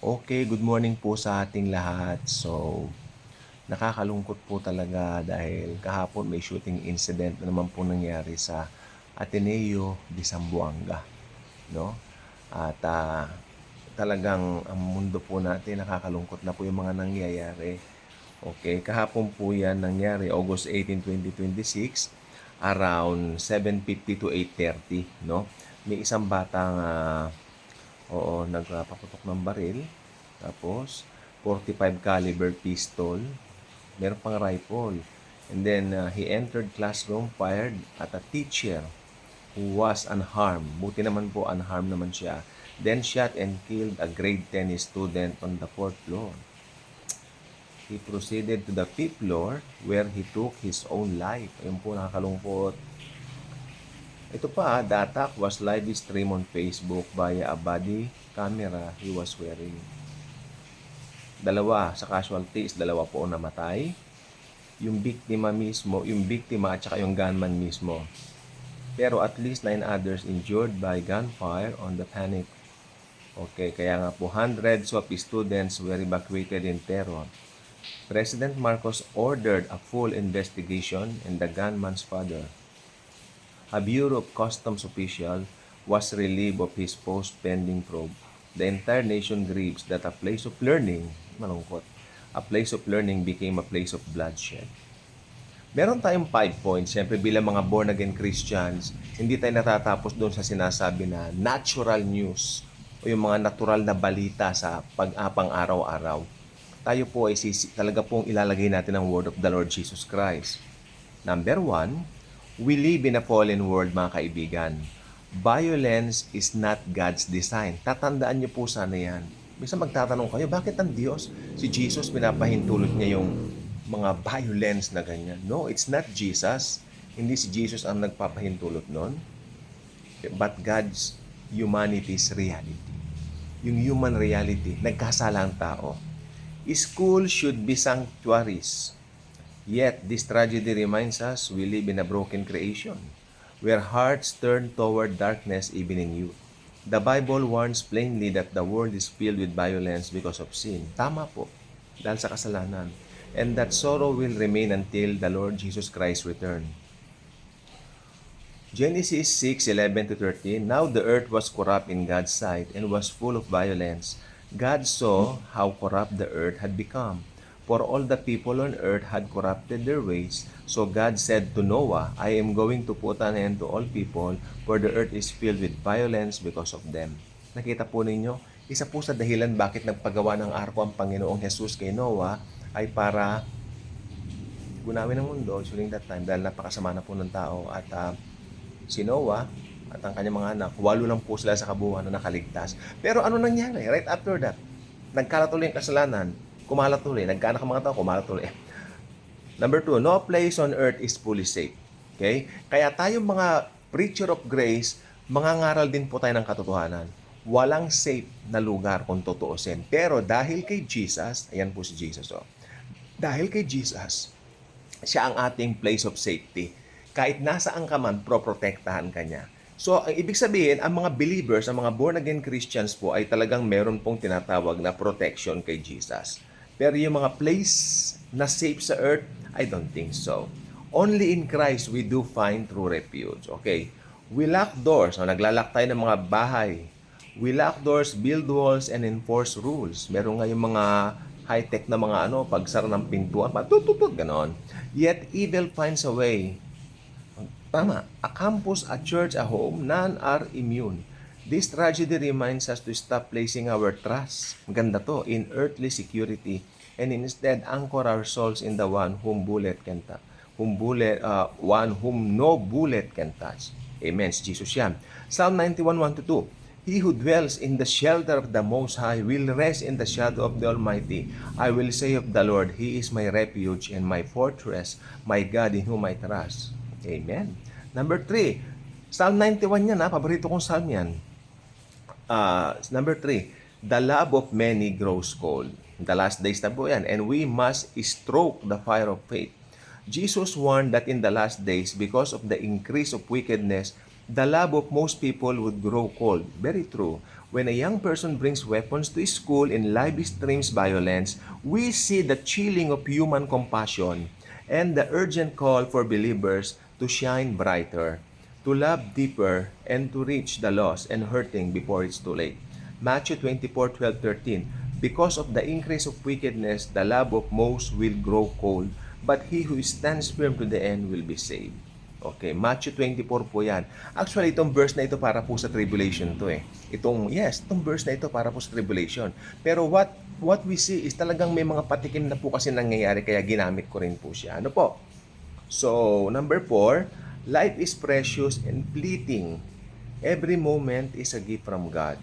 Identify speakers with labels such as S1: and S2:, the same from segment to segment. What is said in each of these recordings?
S1: Okay, good morning po sa ating lahat. So, nakakalungkot po talaga dahil kahapon may shooting incident na naman po nangyari sa Ateneo de Zamboanga, no? At talagang ang mundo po natin nakakalungkot na po yung mga nangyayari. Okay, kahapon po yan nangyari, August 18, 2026, around 7:50 to 8:30, no? May isang batang nagpaputok ng baril. Tapos, 45 caliber pistol. Meron pang rifle. And then, he entered classroom, fired at a teacher who was unharmed. Buti naman po, unharmed naman siya. Then, shot and killed a grade 10 student on the 4th floor. He proceeded to the 5th floor where he took his own life. Ayun po, nakakalungkot. Ito pa, the attack was live streamed on Facebook via a body camera he was wearing. Dalawa sa casualties, dalawa po namatay. Yung biktima mismo, yung biktima at saka yung gunman mismo. Pero at least 9 others injured by gunfire on the panic. Okay, kaya nga po hundreds of students were evacuated in terror. President Marcos ordered a full investigation and the gunman's father, a Bureau of Customs official, was relieved of his post pending probe. The entire nation grieves that a place of learning, malungkot, a place of learning became a place of bloodshed. Meron tayong 5 points. Siyempre bilang mga born-again Christians, hindi tayo natatapos doon sa sinasabi na natural news o yung mga natural na balita sa pag-apang araw-araw. Tayo po ay talaga pong ilalagay natin ang word of the Lord Jesus Christ. Number 1, we live in a fallen world, mga kaibigan. Violence is not God's design. Tatandaan niyo po sana yan. Minsan magtatanong kayo, bakit ang Diyos, si Jesus, pinapahintulot niya yung mga violence na ganyan? No, it's not Jesus. Hindi si Jesus ang nagpapahintulot nun. But God's humanity's reality. Yung human reality, nagkasala ang tao. School should be sanctuaries. Yet, this tragedy reminds us we live in a broken creation, where hearts turn toward darkness even in youth. The Bible warns plainly that the world is filled with violence because of sin. Tama po, dahil sa kasalanan. And that sorrow will remain until the Lord Jesus Christ return. Genesis 6:11-13. Now the earth was corrupt in God's sight and was full of violence. God saw how corrupt the earth had become, for all the people on earth had corrupted their ways. So God said to Noah, I am going to put an end to all people, for the earth is filled with violence because of them. Nakita po ninyo, isa po sa dahilan bakit nagpagawa ng arko ang Panginoong Jesus kay Noah ay para gunawin ang mundo during that time dahil napakasama na po ng tao at si Noah at ang kanyang mga anak, 8 lang po sila sa kabuuan na nakaligtas. Pero ano nangyari? Right after that, nagkalat ulit ang kasalanan, kumalat ulit, nagkaanak ang mga tao, kumalat ulit. Number 2, no place on earth is fully safe. Okay? Kaya tayong mga preacher of grace, mangangaral din po tayo ng katotohanan. Walang safe na lugar kung tutuusin. Pero dahil kay Jesus, ayan po si Jesus. Dahil kay Jesus, siya ang ating place of safety. Kahit nasaan ka man, proprotektahan ka niya. So, ang ibig sabihin, ang mga believers, ang mga born-again Christians po ay talagang meron pong tinatawag na protection kay Jesus. Pero yung mga place na safe sa earth, I don't think so. Only in Christ we do find true refuge. Okay? We lock doors. So, naglalak tayo ng mga bahay. We lock doors, build walls, and enforce rules. Meron nga yung mga high-tech na mga pagsara ng pintuan, patututut, ganon. Yet, evil finds a way. Tama. A campus, a church, a home, none are immune. This tragedy reminds us to stop placing our trust, ganda to, in earthly security and instead anchor our souls in the one whom no bullet can touch. Amen. Si Jesus yan. Psalm 91:1-2. He who dwells in the shelter of the Most High will rest in the shadow of the Almighty. I will say of the Lord, He is my refuge and my fortress, my God in whom I trust. Amen. Number 3, Psalm 91 yan, paborito kong psalm yan. Number 3, the love of many grows cold. The last days na po yan. And we must stroke the fire of faith. Jesus warned that in the last days, because of the increase of wickedness, the love of most people would grow cold. Very true. When a young person brings weapons to school and live streams violence, we see the chilling of human compassion and the urgent call for believers to shine brighter, to love deeper, and to reach the lost and hurting before it's too late. Matthew 24:12-13. Because of the increase of wickedness, the love of most will grow cold, but he who stands firm to the end will be saved. Okay, Matthew 24 po yan. Actually, itong verse na ito para po sa tribulation to eh. Itong verse na ito para po sa tribulation. Pero what we see is talagang may mga patikim na po kasi nangyayari kaya ginamit ko rin po siya. Ano po? So, number 4, life is precious and fleeting. Every moment is a gift from God.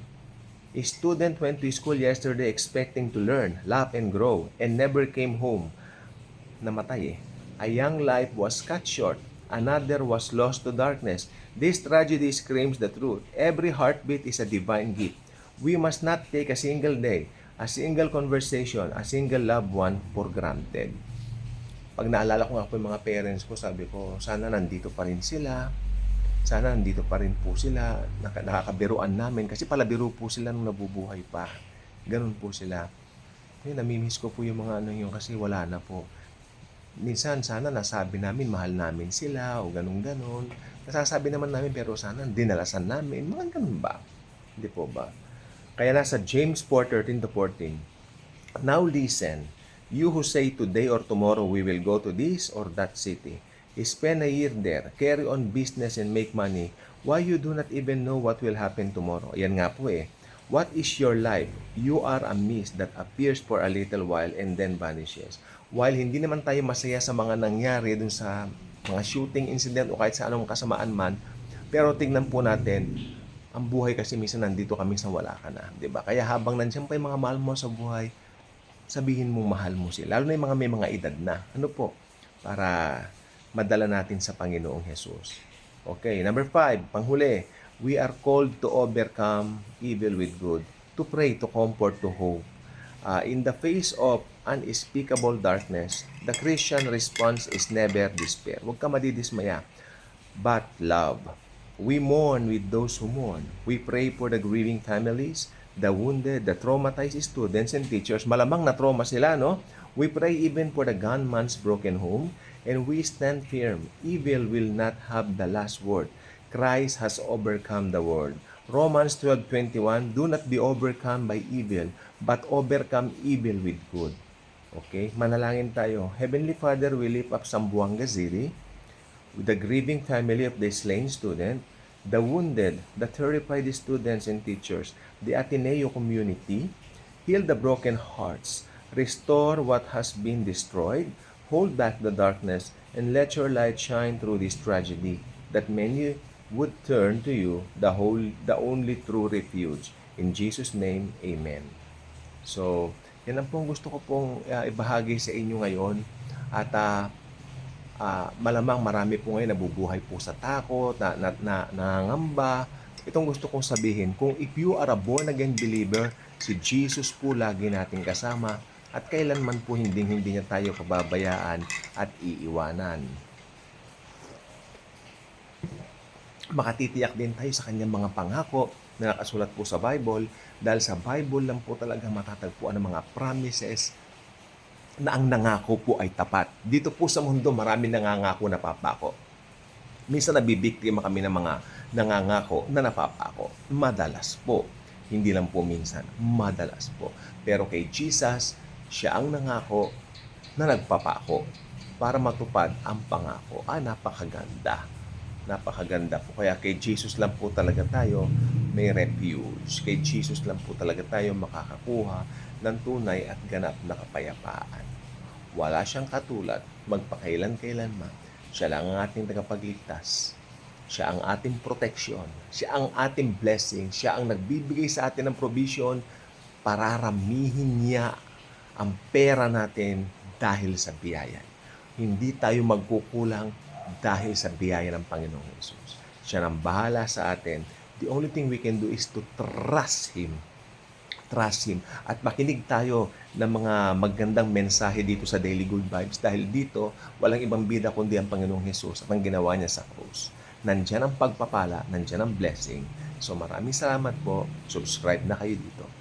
S1: A student went to school yesterday expecting to learn, laugh, and grow, and never came home. Namatay eh. A young life was cut short. Another was lost to darkness. This tragedy screams the truth. Every heartbeat is a divine gift. We must not take a single day, a single conversation, a single loved one for granted. Pag naalala ko nga po yung mga parents ko, sabi ko, sana nandito pa rin sila. Sana nandito pa rin po sila. Nakakabiruan namin. Kasi palabiro po sila nung nabubuhay pa. Ganun po sila. Namimiss ko po yung mga ano yun kasi wala na po. Minsan sana nasabi namin mahal namin sila o ganun-ganon. Nasasabi naman namin pero sana dinalasan namin. Mga ganun ba? Hindi po ba? Kaya nasa James 4:13-14. Now listen, you who say today or tomorrow we will go to this or that city. Spend a year there, carry on business and make money. Why you do not even know what will happen tomorrow? Yan nga po eh. What is your life? You are a mist that appears for a little while and then vanishes. While hindi naman tayo masaya sa mga nangyari dun sa mga shooting incident o kahit sa anong kasamaan man, pero tignan po natin, ang buhay kasi minsan nandito kami sa wala ka na, 'di ba? Kaya habang nandiyan pa yung mga mahal mo sa buhay, sabihin mo mahal mo sila. Lalo na yung mga may mga edad na. Ano po? Para madala natin sa Panginoong Jesus. Okay, number 5, panghuli. We are called to overcome evil with good, to pray, to comfort, to hope. In the face of unspeakable darkness, the Christian response is never despair. Huwag ka madidismaya, but love. We mourn with those who mourn. We pray for the grieving families, the wounded, the traumatized students and teachers. Malamang na trauma sila, no? We pray even for the gunman's broken home, and we stand firm. Evil will not have the last word. Christ has overcome the world. Romans 12:21, do not be overcome by evil, but overcome evil with good. Okay, manalangin tayo. Heavenly Father, we lift up Zamboanga City, with the grieving family of the slain student, the wounded, the terrified students and teachers, the Ateneo community. Heal the broken hearts, restore what has been destroyed, hold back the darkness, and let your light shine through this tragedy, that many would turn to you, the only true refuge. In Jesus' name, Amen. So, yan ang pong gusto ko pong ibahagi sa inyo ngayon. At malamang marami po ngayon nabubuhay po sa takot, nangangamba. Itong gusto kong sabihin, kung if you are a born again believer, si Jesus po lagi nating kasama at kailanman po hindi niya tayo pababayaan at iiwanan. Makatitiyak din tayo sa kanyang mga pangako na nakasulat po sa Bible, dahil sa Bible lang po talaga matatagpuan ang mga promises na ang nangako po ay tapat. Dito po sa mundo marami nangangako na papako. Minsan nabibiktima kami ng mga nangangako na napapako. Madalas po. Hindi lang po minsan. Madalas po. Pero kay Jesus, siya ang nangako na nagpapako para matupad ang pangako. Napakaganda. Napakaganda po. Kaya kay Jesus lang po talaga tayo may refuge. Kay Jesus lang po talaga tayo makakakuha ng tunay at ganap na kapayapaan. Wala siyang katulad, magpakailan-kailanman. Siya lang ang ating tagapagligtas. Siya ang ating proteksyon. Siya ang ating blessing. Siya ang nagbibigay sa atin ng provision. Pararamihin niya ang pera natin dahil sa biyaya. Hindi tayo magkukulang dahil sa biyaya ng Panginoong Jesus. Siya nang bahala sa atin. The only thing we can do is to trust Him. Trust Him. At makinig tayo ng mga magandang mensahe dito sa Daily Good Vibes. Dahil dito, walang ibang bida kundi ang Panginoong Jesus at ang ginawa niya sa krus. nandyan ang pagpapala, nandyan ang blessing. So maraming salamat po. Subscribe na kayo dito.